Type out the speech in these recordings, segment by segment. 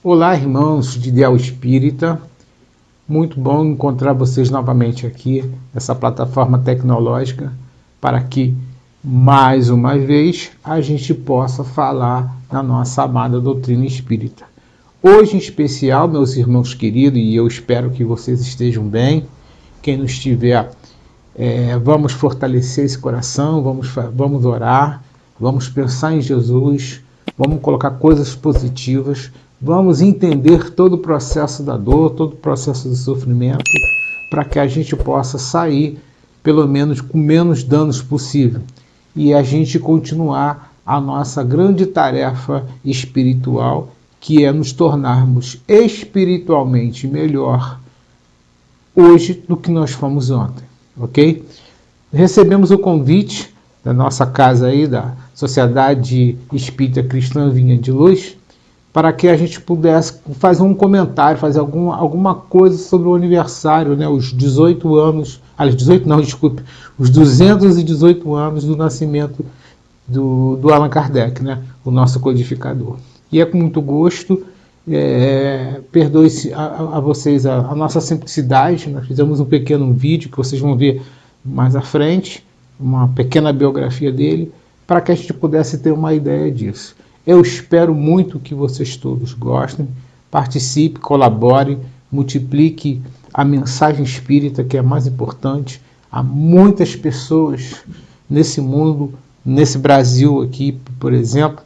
Olá, irmãos de Ideal Espírita, muito bom encontrar vocês novamente aqui nessa plataforma tecnológica para que, mais uma vez, a gente possa falar na nossa amada doutrina espírita. Hoje, em especial, meus irmãos queridos, e eu espero que vocês estejam bem, quem não estiver, vamos fortalecer esse coração, vamos orar, vamos pensar em Jesus, vamos colocar coisas positivas, vamos entender todo o processo da dor, todo o processo do sofrimento, para que a gente possa sair, pelo menos, com menos danos possível. E a gente continuar a nossa grande tarefa espiritual, que é nos tornarmos espiritualmente melhor hoje do que nós fomos ontem, ok? Recebemos o convite da nossa casa aí, da Sociedade Espírita Cristã Vinha de Luz, para que a gente pudesse fazer um comentário, fazer alguma coisa sobre o aniversário, né, os 18 anos, os 218 anos do nascimento do Allan Kardec, né, o nosso codificador. E é com muito gosto, perdoe-se a vocês a nossa simplicidade, nós fizemos um pequeno vídeo que vocês vão ver mais à frente, uma pequena biografia dele, para que a gente pudesse ter uma ideia disso. Eu espero muito que vocês todos gostem, participe, colabore, multiplique a mensagem espírita, que é a mais importante. Há muitas pessoas nesse mundo, nesse Brasil aqui, por exemplo,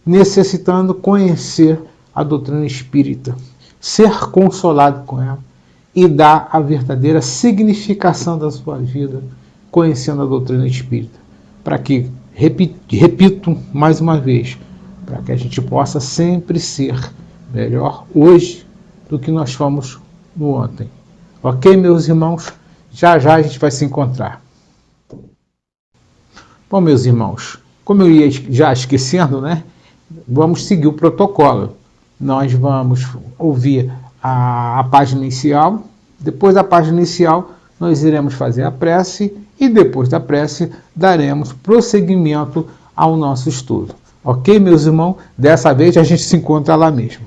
necessitando conhecer a doutrina espírita, ser consolado com ela e dar a verdadeira significação da sua vida, conhecendo a doutrina espírita, para que, repito mais uma vez, para que a gente possa sempre ser melhor hoje do que nós fomos no ontem. Ok, meus irmãos? Já já a gente vai se encontrar. Bom, meus irmãos, como eu ia já esquecendo, né? Vamos seguir o protocolo. Nós vamos ouvir a página inicial. Depois da página inicial, nós iremos fazer a prece e depois da prece daremos prosseguimento ao nosso estudo. Ok, meus irmãos? Dessa vez a gente se encontra lá mesmo.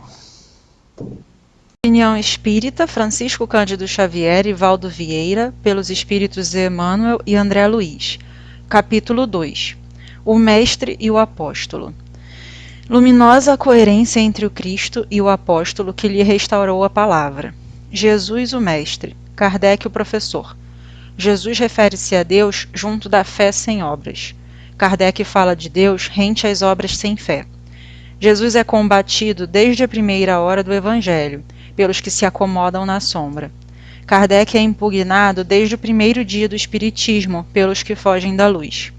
Opinião Espírita, Francisco Cândido Xavier e Valdo Vieira, pelos Espíritos Emmanuel e André Luiz. Capítulo 2. O Mestre e o Apóstolo. Luminosa a coerência entre o Cristo e o Apóstolo que lhe restaurou a palavra. Jesus o Mestre, Kardec o Professor. Jesus refere-se a Deus junto da fé sem obras. Kardec fala de Deus rente às obras sem fé. Jesus é combatido desde a primeira hora do Evangelho, pelos que se acomodam na sombra. Kardec é impugnado desde o primeiro dia do Espiritismo, pelos que fogem da luz.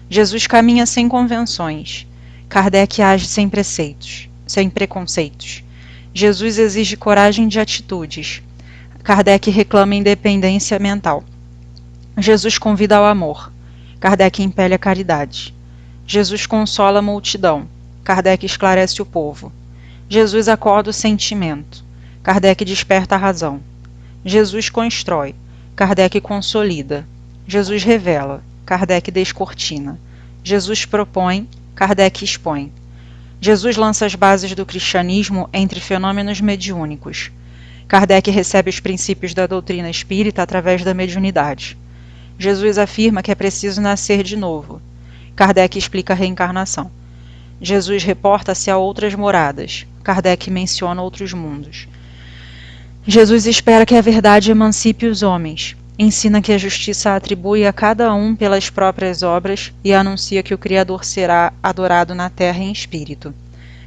Jesus caminha sem convenções. Kardec age sem preceitos, sem preconceitos. Jesus exige coragem de atitudes. Kardec reclama independência mental. Jesus convida ao amor. Kardec impele a caridade. Jesus consola a multidão. Kardec esclarece o povo. Jesus acorda o sentimento. Kardec desperta a razão. Jesus constrói. Kardec consolida. Jesus revela. Kardec descortina. Jesus propõe. Kardec expõe. Jesus lança as bases do cristianismo entre fenômenos mediúnicos. Kardec recebe os princípios da doutrina espírita através da mediunidade. Jesus afirma que é preciso nascer de novo. Kardec explica a reencarnação. Jesus reporta-se a outras moradas. Kardec menciona outros mundos. Jesus espera que a verdade emancipe os homens. Ensina que a justiça atribui a cada um pelas próprias obras e anuncia que o Criador será adorado na terra em espírito.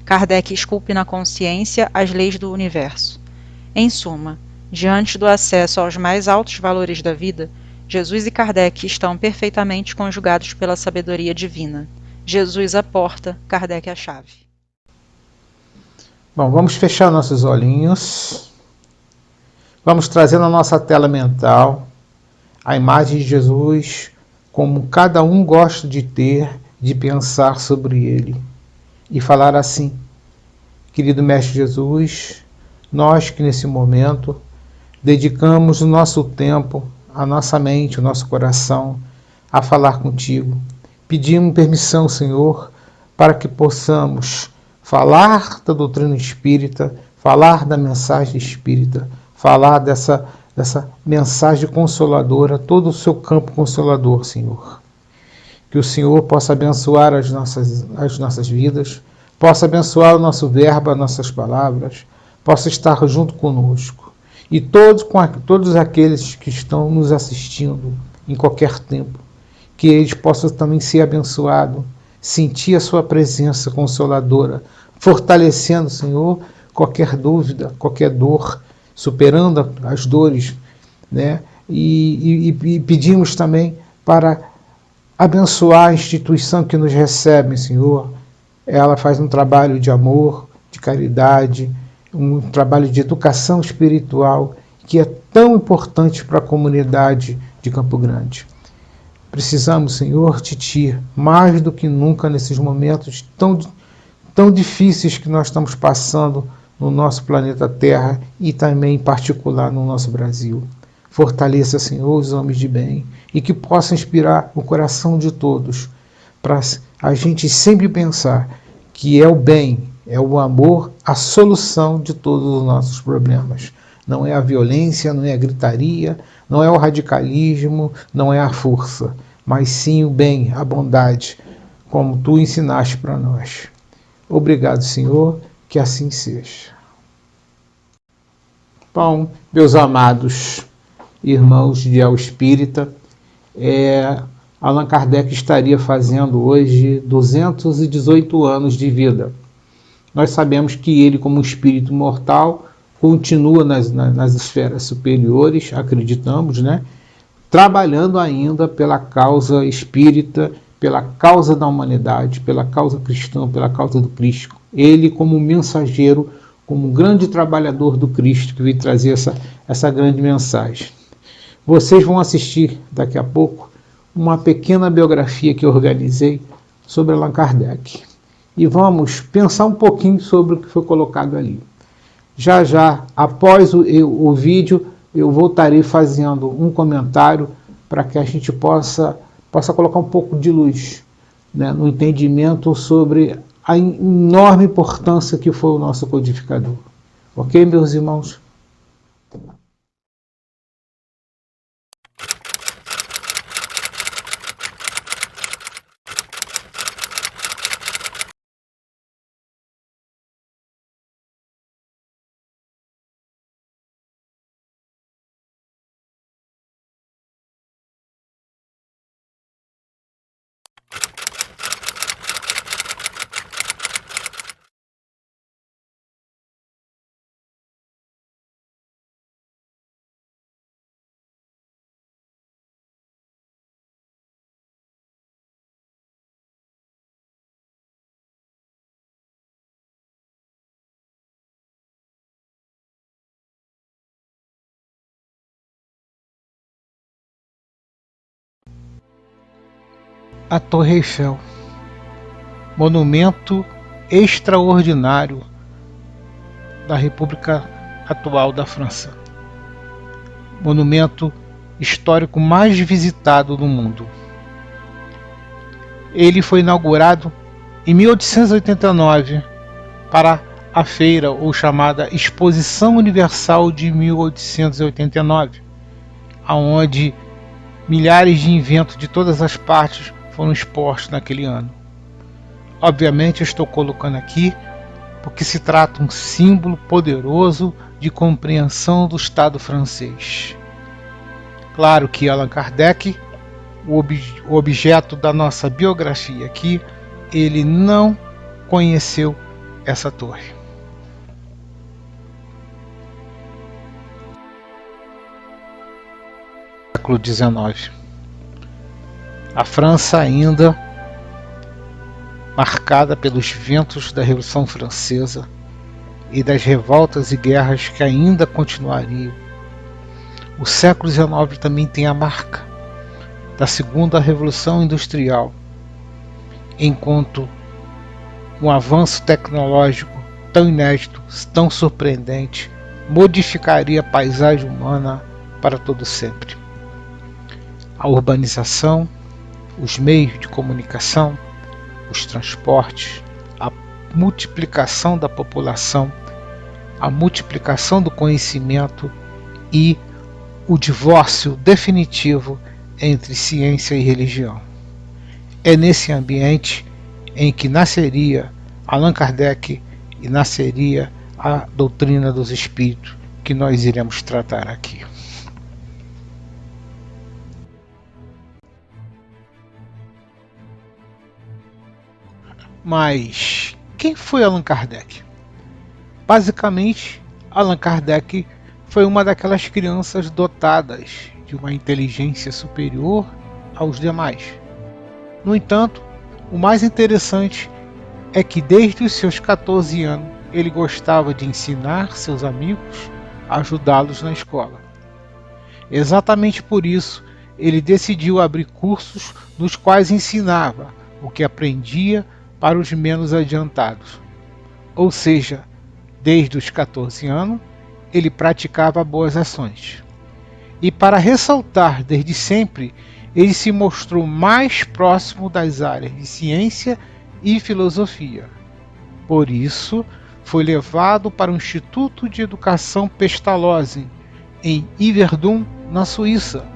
Kardec esculpe na consciência as leis do universo. Em suma, diante do acesso aos mais altos valores da vida, Jesus e Kardec estão perfeitamente conjugados pela sabedoria divina. Jesus a porta, Kardec a chave. Bom, vamos fechar nossos olhinhos. Vamos trazer na nossa tela mental a imagem de Jesus como cada um gosta de ter, de pensar sobre ele. E falar assim: querido Mestre Jesus, nós que nesse momento dedicamos o nosso tempo, a nossa mente, o nosso coração a falar contigo. Pedimos permissão, Senhor, para que possamos falar da doutrina espírita, falar da mensagem espírita, falar dessa mensagem consoladora, todo o seu campo consolador, Senhor. Que o Senhor possa abençoar as nossas vidas, possa abençoar o nosso verbo, as nossas palavras, possa estar junto conosco. E todos aqueles que estão nos assistindo em qualquer tempo, que eles possam também ser abençoados, sentir a sua presença consoladora, fortalecendo, Senhor, qualquer dúvida, qualquer dor, superando as dores, né? E pedimos também para abençoar a instituição que nos recebe, Senhor. Ela faz um trabalho de amor, de caridade, um trabalho de educação espiritual que é tão importante para a comunidade de Campo Grande. Precisamos, Senhor, de Ti, mais do que nunca nesses momentos tão difíceis que nós estamos passando no nosso planeta Terra e também, em particular, no nosso Brasil. Fortaleça, Senhor, os homens de bem e que possa inspirar o coração de todos para a gente sempre pensar que é o bem, é o amor, a solução de todos os nossos problemas. Não é a violência, não é a gritaria, não é o radicalismo, não é a força, mas sim o bem, a bondade, como Tu ensinaste para nós. Obrigado, Senhor, que assim seja. Bom, meus amados irmãos de El Espírita, Allan Kardec estaria fazendo hoje 218 anos de vida. Nós sabemos que ele, como espírito mortal, continua nas esferas superiores, acreditamos, né? Trabalhando ainda pela causa espírita, pela causa da humanidade, pela causa cristã, pela causa do Cristo. Ele, como mensageiro, como grande trabalhador do Cristo, que veio trazer essa grande mensagem. Vocês vão assistir daqui a pouco uma pequena biografia que eu organizei sobre Allan Kardec. E vamos pensar um pouquinho sobre o que foi colocado ali. Já, após o vídeo, eu voltarei fazendo um comentário para que a gente possa colocar um pouco de luz, né, no entendimento sobre a enorme importância que foi o nosso codificador. Ok, meus irmãos? A Torre Eiffel, monumento extraordinário da República atual da França, monumento histórico mais visitado do mundo. Ele foi inaugurado em 1889 para a feira ou chamada Exposição Universal de 1889, aonde milhares de inventos de todas as partes foram expostos naquele ano. Obviamente eu estou colocando aqui porque se trata de um símbolo poderoso de compreensão do Estado francês. Claro que Allan Kardec, o objeto da nossa biografia aqui, ele não conheceu essa torre. Século XIX. A França ainda marcada pelos ventos da Revolução Francesa e das revoltas e guerras que ainda continuariam. O século XIX também tem a marca da Segunda Revolução Industrial, enquanto um avanço tecnológico tão inédito, tão surpreendente, modificaria a paisagem humana para todo sempre. A urbanização, os meios de comunicação, os transportes, a multiplicação da população, a multiplicação do conhecimento e o divórcio definitivo entre ciência e religião. É nesse ambiente em que nasceria Allan Kardec e nasceria a doutrina dos espíritos que nós iremos tratar aqui. Mas quem foi Allan Kardec? Basicamente, Allan Kardec foi uma daquelas crianças dotadas de uma inteligência superior aos demais. No entanto, o mais interessante é que desde os seus 14 anos ele gostava de ensinar seus amigos a ajudá-los na escola. Exatamente por isso, ele decidiu abrir cursos nos quais ensinava o que aprendia para os menos adiantados. Ou seja, desde os 14 anos, ele praticava boas ações. E para ressaltar desde sempre, ele se mostrou mais próximo das áreas de ciência e filosofia. Por isso, foi levado para o Instituto de Educação Pestalozzi, em Yverdon, na Suíça,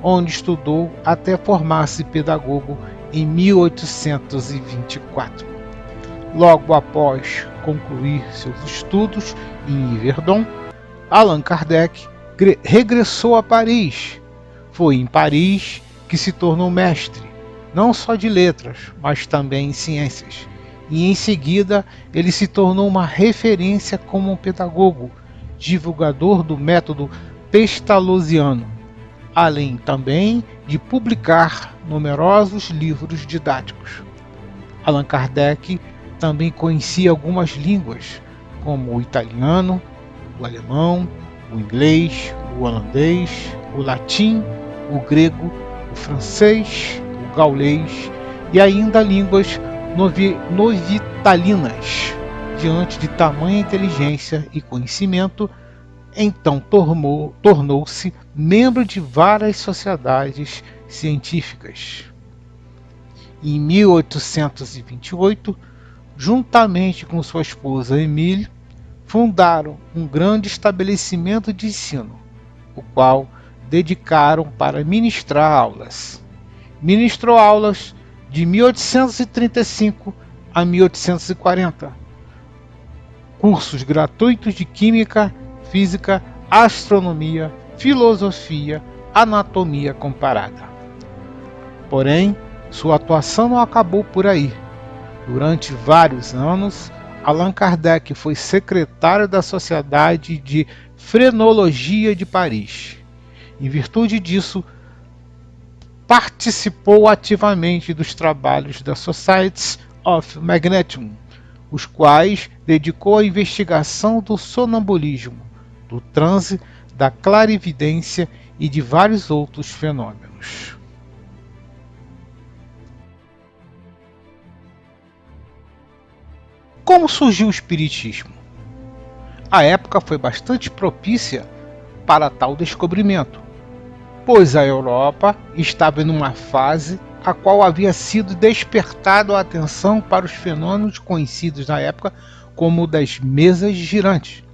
onde estudou até formar-se pedagogo em 1824. Logo após concluir seus estudos em Yverdon, Allan Kardec regressou a Paris. Foi em Paris que se tornou mestre, não só de letras, mas também em ciências. E em seguida ele se tornou uma referência como um pedagogo, divulgador do método pestalozziano, além também de publicar numerosos livros didáticos. Allan Kardec também conhecia algumas línguas, como o italiano, o alemão, o inglês, o holandês, o latim, o grego, o francês, o gaulês e ainda línguas novitalinas. Diante de tamanha inteligência e conhecimento, então tornou-se membro de várias sociedades científicas. Em 1828, juntamente com sua esposa Emile, fundaram um grande estabelecimento de ensino, o qual dedicaram para ministrar aulas. Ministrou aulas de 1835 a 1840, cursos gratuitos de química, física, astronomia, filosofia, anatomia comparada. Porém, sua atuação não acabou por aí. Durante vários anos, Allan Kardec foi secretário da Sociedade de Frenologia de Paris. Em virtude disso, participou ativamente dos trabalhos da Society of Magnetism, os quais dedicou à investigação do sonambulismo, do transe, da clarividência e de vários outros fenômenos. Como surgiu o Espiritismo? A época foi bastante propícia para tal descobrimento, pois a Europa estava em uma fase a qual havia sido despertado a atenção para os fenômenos conhecidos na época como o das mesas girantes.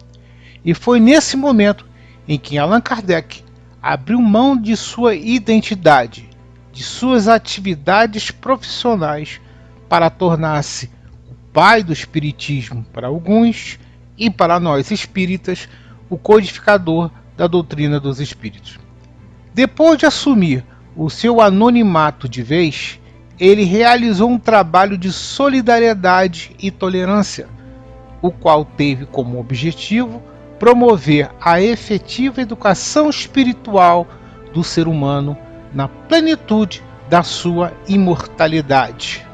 E foi nesse momento em que Allan Kardec abriu mão de sua identidade, de suas atividades profissionais, para tornar-se o pai do espiritismo para alguns e para nós espíritas, o codificador da doutrina dos espíritos. Depois de assumir o seu anonimato de vez, ele realizou um trabalho de solidariedade e tolerância, o qual teve como objetivo promover a efetiva educação espiritual do ser humano na plenitude da sua imortalidade.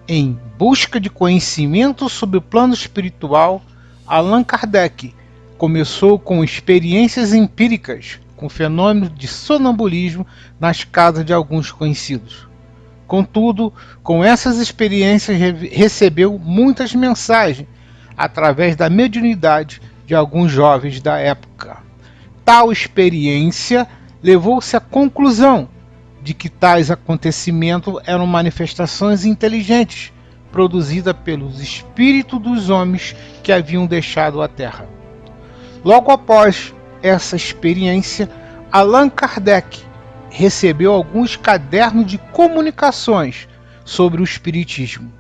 Em busca de conhecimento sobre o plano espiritual, Allan Kardec começou com experiências empíricas com fenômenos de sonambulismo nas casas de alguns conhecidos. Contudo, com essas experiências recebeu muitas mensagens através da mediunidade de alguns jovens da época. Tal experiência levou-se à conclusão de que tais acontecimentos eram manifestações inteligentes, produzida pelos espíritos dos homens que haviam deixado a Terra. Logo após essa experiência, Allan Kardec recebeu alguns cadernos de comunicações sobre o Espiritismo.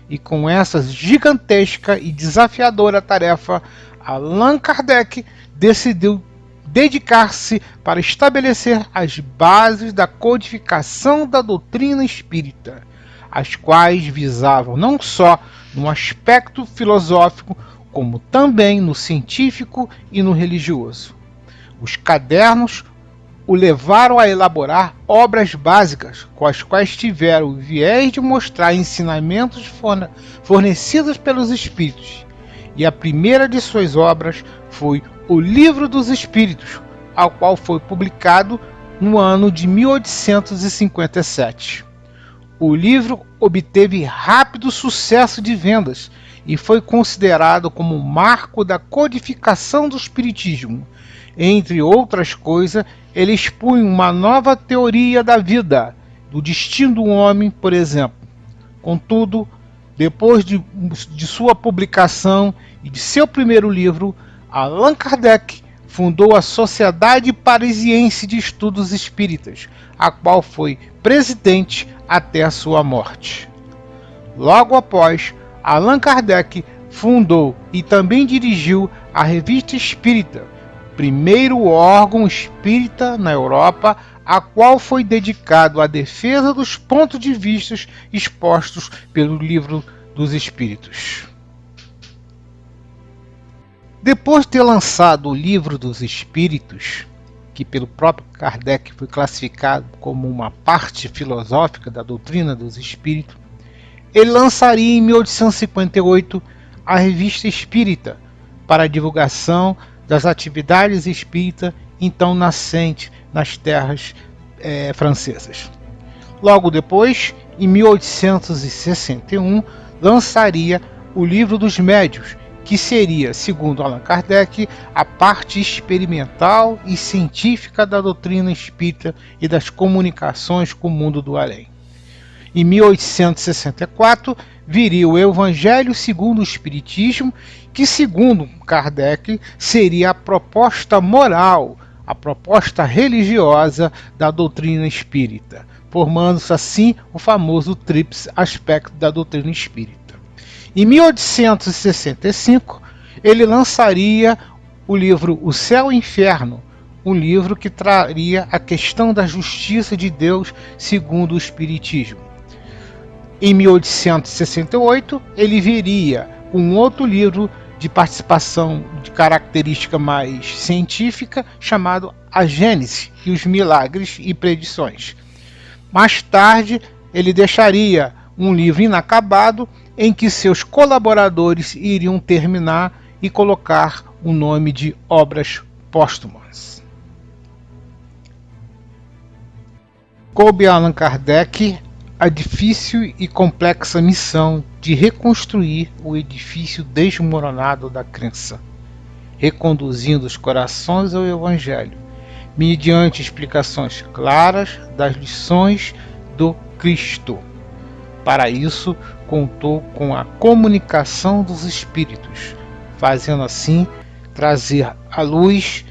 E com essa gigantesca e desafiadora tarefa, Allan Kardec decidiu dedicar-se para estabelecer as bases da codificação da doutrina espírita, as quais visavam não só no aspecto filosófico, como também no científico e no religioso. Os cadernos o levaram a elaborar obras básicas, com as quais tiveram o viés de mostrar ensinamentos fornecidos pelos espíritos. E a primeira de suas obras foi o Livro dos Espíritos, ao qual foi publicado no ano de 1857. O livro obteve rápido sucesso de vendas e foi considerado como um marco da codificação do Espiritismo. Entre outras coisas, ele expunha uma nova teoria da vida, do destino do homem, por exemplo. Contudo, depois de sua publicação e de seu primeiro livro, Allan Kardec fundou a Sociedade Parisiense de Estudos Espíritas, a qual foi presidente até a sua morte. Logo após, Allan Kardec fundou e também dirigiu a Revista Espírita, primeiro órgão espírita na Europa, a qual foi dedicado à defesa dos pontos de vista expostos pelo Livro dos Espíritos. Depois de ter lançado o Livro dos Espíritos, que pelo próprio Kardec foi classificado como uma parte filosófica da doutrina dos espíritos, ele lançaria em 1858 a Revista Espírita para a divulgação das atividades espíritas então nascentes nas terras francesas. Logo depois, em 1861, lançaria o Livro dos Médiuns, que seria, segundo Allan Kardec, a parte experimental e científica da doutrina espírita e das comunicações com o mundo do além. Em 1864, viria o Evangelho segundo o Espiritismo, que, segundo Kardec, seria a proposta moral, a proposta religiosa da doutrina espírita, formando-se assim o famoso tríplice aspecto da doutrina espírita. Em 1865, ele lançaria o livro O Céu e o Inferno, um livro que traria a questão da justiça de Deus segundo o Espiritismo. Em 1868, ele viria um outro livro de participação de característica mais científica, chamado A Gênese e os Milagres e Predições. Mais tarde, ele deixaria um livro inacabado em que seus colaboradores iriam terminar e colocar o nome de Obras Póstumas. Coube a Allan Kardec a difícil e complexa missão de reconstruir o edifício desmoronado da crença, reconduzindo os corações ao Evangelho, mediante explicações claras das lições do Cristo. Para isso, contou com a comunicação dos Espíritos, fazendo assim trazer à luz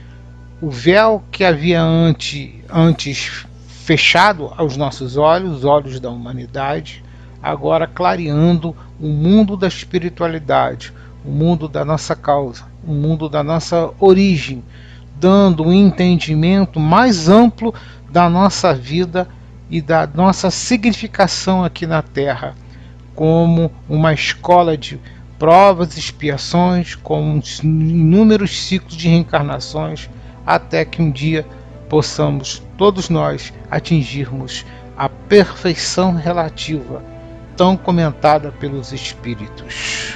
o véu que havia antes fechado aos nossos olhos, os olhos da humanidade, agora clareando o mundo da espiritualidade, o mundo da nossa causa, o mundo da nossa origem, dando um entendimento mais amplo da nossa vida e da nossa significação aqui na Terra, como uma escola de provas e expiações, com inúmeros ciclos de reencarnações, até que um dia possamos todos nós atingirmos a perfeição relativa, tão comentada pelos Espíritos.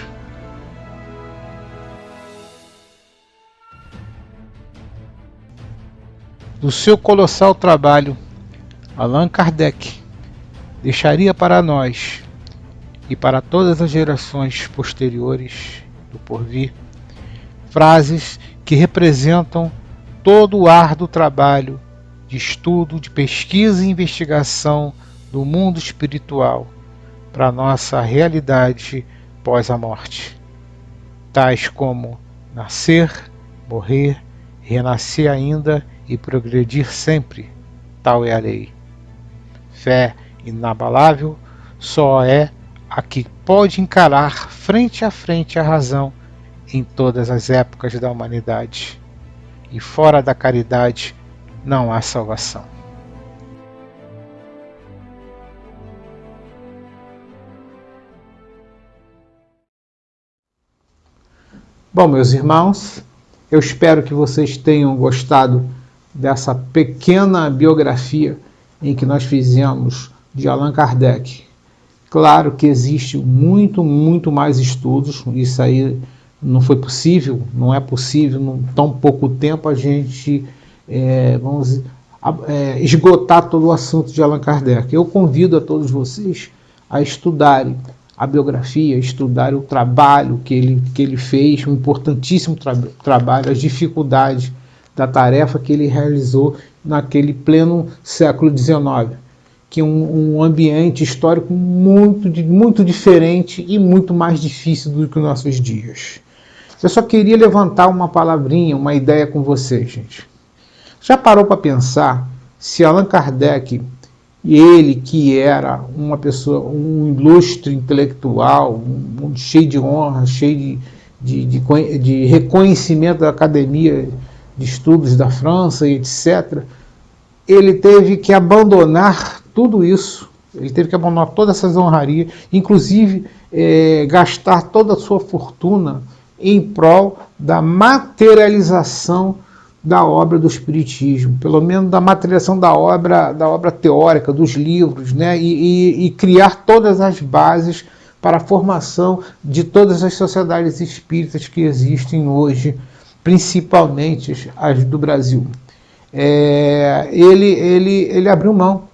Do seu colossal trabalho, Allan Kardec deixaria para nós e para todas as gerações posteriores do porvir frases que representam todo o árduo trabalho de estudo, de pesquisa e investigação do mundo espiritual, para a nossa realidade pós a morte, tais como nascer, morrer, renascer ainda e progredir sempre. Tal é a lei. Fé inabalável só é a que pode encarar frente a frente a razão em todas as épocas da humanidade. E fora da caridade não há salvação. Bom, meus irmãos, eu espero que vocês tenham gostado dessa pequena biografia em que nós fizemos de Allan Kardec. Claro que existe muito mais estudos, isso aí não foi possível, não é possível, em tão pouco tempo a gente esgotar todo o assunto de Allan Kardec. Eu convido a todos vocês a estudarem a biografia, estudar o trabalho que ele fez, um importantíssimo trabalho, as dificuldades da tarefa que ele realizou naquele pleno século XIX, que é um ambiente histórico muito diferente e muito mais difícil do que os nossos dias. Eu só queria levantar uma palavrinha, uma ideia com vocês, gente. Já parou para pensar se Allan Kardec, ele que era uma pessoa, um ilustre intelectual, cheio de honra, cheio de reconhecimento da Academia de Estudos da França e etc., ele teve que abandonar tudo isso, ele teve que abandonar todas essas honrarias, inclusive gastar toda a sua fortuna em prol da materialização da obra do Espiritismo, pelo menos da materialização da obra teórica, dos livros, né? E criar todas as bases para a formação de todas as sociedades espíritas que existem hoje, principalmente as do Brasil. Ele abriu mão.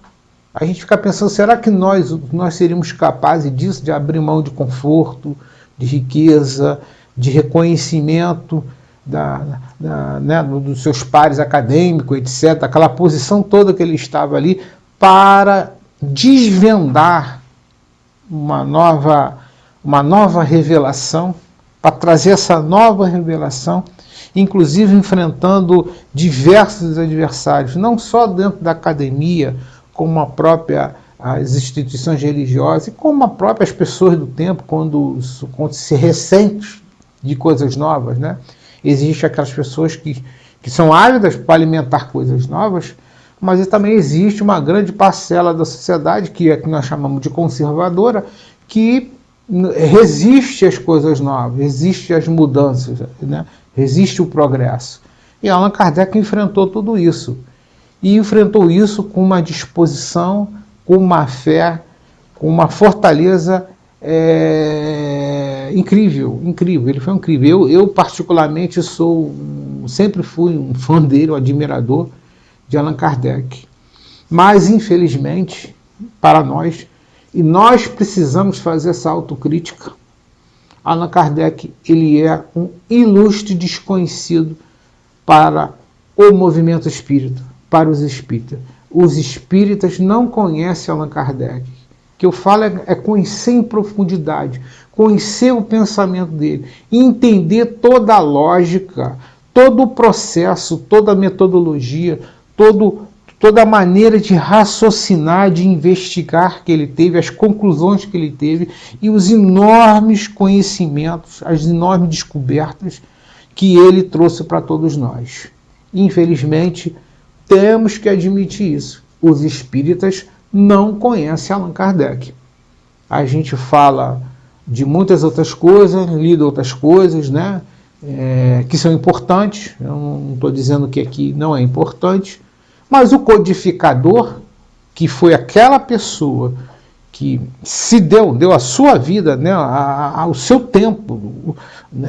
A gente fica pensando, será que nós seríamos capazes disso, de abrir mão de conforto, de riqueza, de reconhecimento dos seus pares acadêmicos, etc., aquela posição toda que ele estava ali, para desvendar uma nova revelação, para trazer essa nova revelação, inclusive enfrentando diversos adversários, não só dentro da academia, como as instituições religiosas, e como as próprias pessoas do tempo, quando se ressente de coisas novas, né? Existem aquelas pessoas que são ávidas para alimentar coisas novas, mas também existe uma grande parcela da sociedade, que nós chamamos de conservadora, que resiste às coisas novas, resiste às mudanças, né? Resiste o progresso. E Allan Kardec enfrentou tudo isso. E enfrentou isso com uma disposição, com uma fé, com uma fortaleza incrível. Ele foi incrível. Eu particularmente sempre fui um fã dele, um admirador de Allan Kardec. Mas, infelizmente, para nós, e nós precisamos fazer essa autocrítica, Allan Kardec, ele é um ilustre desconhecido para o movimento espírita, para os espíritas. Os espíritas não conhecem Allan Kardec. O que eu falo é conhecer em profundidade, conhecer o pensamento dele, entender toda a lógica, todo o processo, toda a metodologia, toda a maneira de raciocinar, de investigar que ele teve, as conclusões que ele teve e os enormes conhecimentos, as enormes descobertas que ele trouxe para todos nós. Infelizmente, temos que admitir isso. Os espíritas não conhecem Allan Kardec. A gente fala de muitas outras coisas, lida outras coisas, né? Que são importantes. Eu não estou dizendo que aqui não é importante, mas o codificador, que foi aquela pessoa que se deu a sua vida, né, o seu tempo,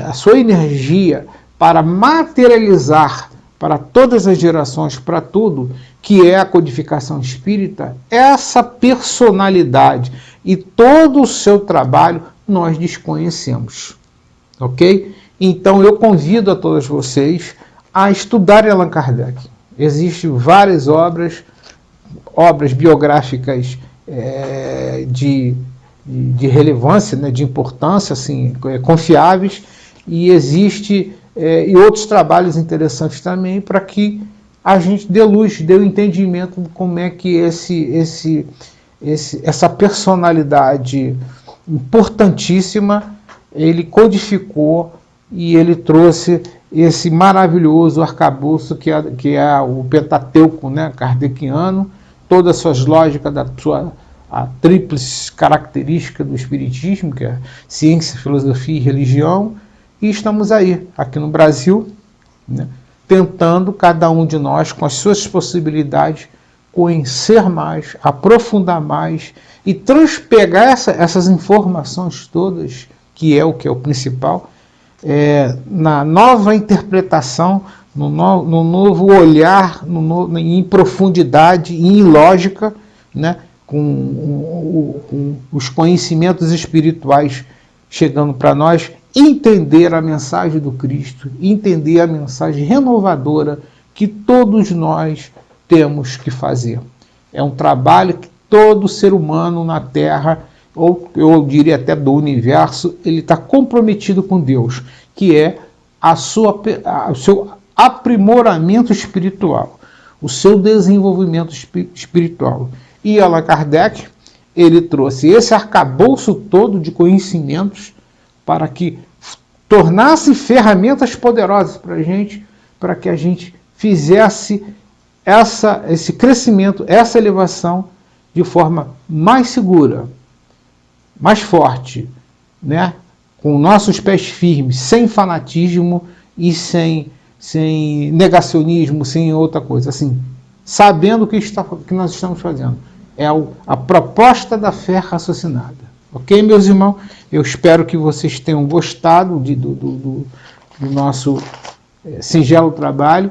a sua energia para materializar para todas as gerações, para tudo, que é a codificação espírita, essa personalidade e todo o seu trabalho nós desconhecemos. Ok? Então eu convido a todos vocês a estudarem Allan Kardec. Existem várias obras biográficas de relevância, né, de importância, assim, confiáveis, e existe e outros trabalhos interessantes também para que a gente dê luz, dê o entendimento de como é que essa personalidade importantíssima ele codificou e ele trouxe esse maravilhoso arcabouço que é o Pentateuco, né, kardeciano, todas as suas lógicas da sua a tríplice característica do Espiritismo, que é ciência, filosofia e religião, e estamos aí, aqui no Brasil, né, tentando, cada um de nós, com as suas possibilidades, conhecer mais, aprofundar mais e transpegar essas informações todas, que é o principal, na nova interpretação, no novo olhar, em profundidade e em lógica, né, com os conhecimentos espirituais chegando para nós, entender a mensagem do Cristo, entender a mensagem renovadora que todos nós temos que fazer. É um trabalho que todo ser humano na Terra, ou eu diria até do universo, ele está comprometido com Deus, que é o seu aprimoramento espiritual, o seu desenvolvimento espiritual. E Allan Kardec, ele trouxe esse arcabouço todo de conhecimentos para que tornasse ferramentas poderosas para a gente, para que a gente fizesse esse crescimento, essa elevação de forma mais segura, mais forte, né? Com nossos pés firmes, sem fanatismo e sem negacionismo, sem outra coisa, assim, sabendo o que nós estamos fazendo. É a proposta da fé raciocinada. Ok, meus irmãos? Eu espero que vocês tenham gostado do nosso singelo trabalho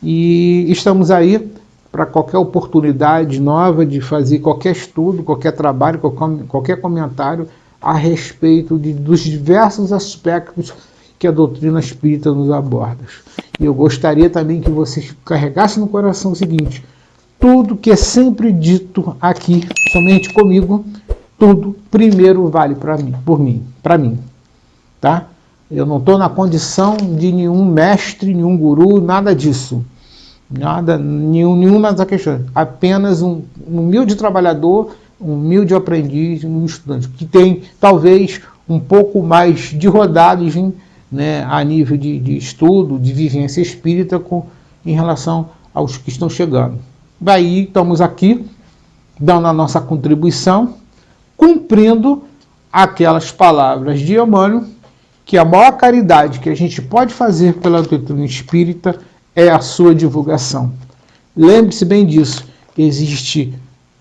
e estamos aí para qualquer oportunidade nova de fazer qualquer estudo, qualquer trabalho, qualquer comentário a respeito dos diversos aspectos que a doutrina espírita nos aborda. E eu gostaria também que vocês carregassem no coração o seguinte: tudo que é sempre dito aqui, somente comigo, tudo primeiro vale para mim, tá? Eu não estou na condição de nenhum mestre, nenhum guru, nada disso, nenhuma das questões. Apenas um humilde trabalhador, um humilde aprendiz, um estudante que tem talvez um pouco mais de rodagem, né, a nível de estudo, de vivência espírita em relação aos que estão chegando. Daí estamos aqui, dando a nossa contribuição, cumprindo aquelas palavras de Emmanuel, que a maior caridade que a gente pode fazer pela doutrina espírita é a sua divulgação. Lembre-se bem disso, existe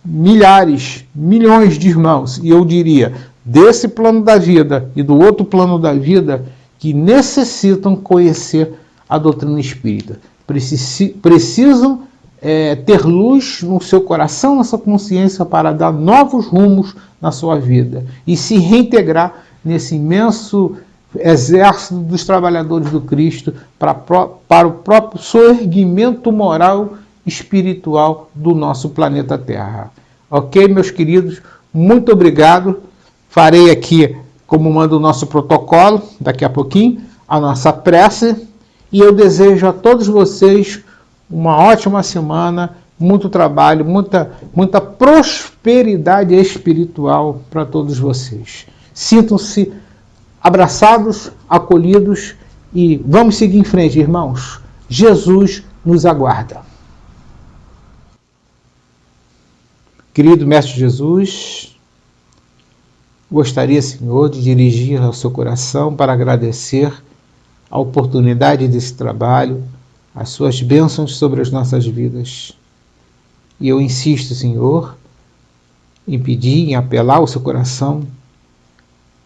milhares, milhões de irmãos, e eu diria, desse plano da vida e do outro plano da vida, que necessitam conhecer a doutrina espírita. Precisam ter luz no seu coração, na sua consciência, para dar novos rumos na sua vida e se reintegrar nesse imenso exército dos trabalhadores do Cristo para o próprio soerguimento moral e espiritual do nosso planeta Terra. Ok, meus queridos? Muito obrigado. Farei aqui, como manda o nosso protocolo, daqui a pouquinho, a nossa prece, e eu desejo a todos vocês uma ótima semana, muito trabalho, muita prosperidade espiritual para todos vocês. Sintam-se abraçados, acolhidos e vamos seguir em frente, irmãos. Jesus nos aguarda. Querido Mestre Jesus, gostaria, Senhor, de dirigir ao seu coração para agradecer a oportunidade desse trabalho, as suas bênçãos sobre as nossas vidas. E eu insisto, Senhor, em pedir, em apelar ao seu coração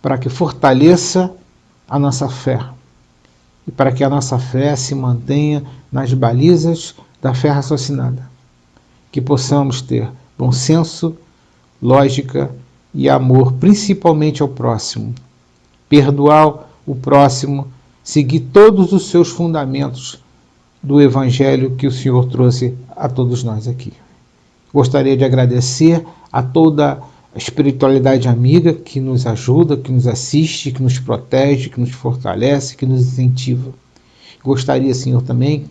para que fortaleça a nossa fé e para que a nossa fé se mantenha nas balizas da fé raciocinada. Que possamos ter bom senso, lógica e amor, principalmente ao próximo. Perdoar o próximo, seguir todos os seus fundamentos do Evangelho que o Senhor trouxe a todos nós aqui. Gostaria de agradecer a toda a espiritualidade amiga que nos ajuda, que nos assiste, que nos protege, que nos fortalece, que nos incentiva. Gostaria, Senhor, também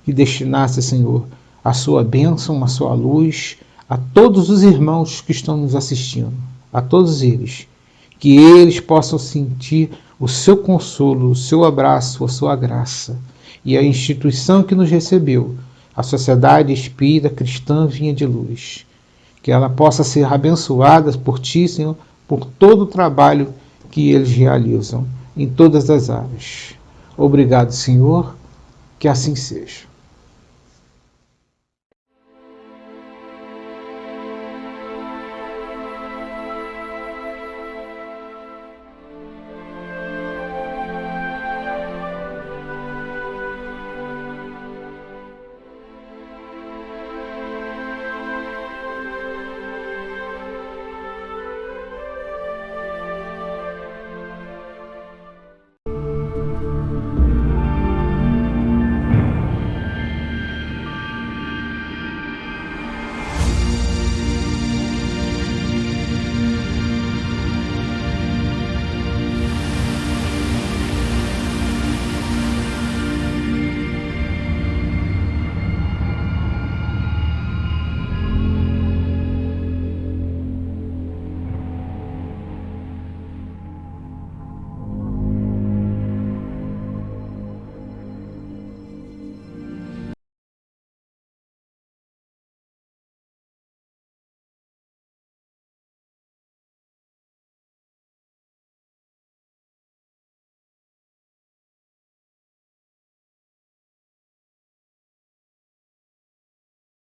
que destinasse, Senhor, a sua bênção, a sua luz a todos os irmãos que estão nos assistindo, a todos eles, que eles possam sentir o seu consolo, o seu abraço, a sua graça, e a instituição que nos recebeu, a Sociedade Espírita Cristã Vinha de Luz, que ela possa ser abençoada por Ti, Senhor, por todo o trabalho que eles realizam, em todas as áreas. Obrigado, Senhor, que assim seja.